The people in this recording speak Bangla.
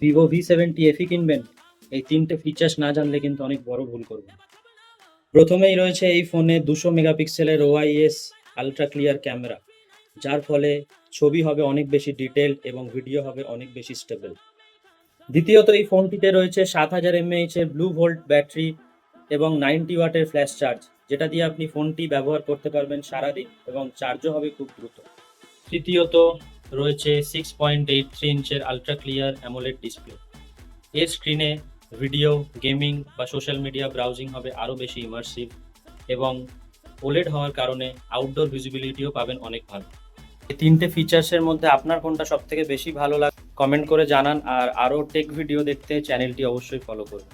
ভিভো V70 FE কিনবেন, এই তিনটে ফিচার্স না জানলে কিন্তু অনেক বড় ভুল করবেন। প্রথমেই রয়েছে এই ফোনে 200 মেগাপিক্সেলের OIS আলট্রা ক্লিয়ার ক্যামেরা, যার ফলে ছবি হবে অনেক বেশি ডিটেলড এবং ভিডিও হবে অনেক বেশি স্টেবল। দ্বিতীয়ত, এই ফোনটিতে রয়েছে 7000 mAh এর ব্লু ভোল্ট ব্যাটারি এবং 90 ওয়াটের ফ্ল্যাশ চার্জ, যেটা দিয়ে আপনি ফোনটি ব্যবহার করতে পারবেন সারাদিন এবং চার্জও হবে খুব দ্রুত। তৃতীয়ত, রয়েছে 6.83 ইঞ্চের আলট্রা ক্লিয়ার অ্যামোলেড ডিসপ্লে। এর স্ক্রিনে ভিডিও, গেমিং বা সোশ্যাল মিডিয়া ব্রাউজিং হবে আরও বেশি ইমার্সিভ এবং ওলেড হওয়ার কারণে আউটডোর ভিজিবিলিটিও পাবেন অনেক ভালো। এই তিনটে ফিচার্সের মধ্যে আপনার কোনটা সবথেকে বেশি ভালো লাগে কমেন্ট করে জানান, আর আরও টেক ভিডিও দেখতে চ্যানেলটি অবশ্যই ফলো করুন।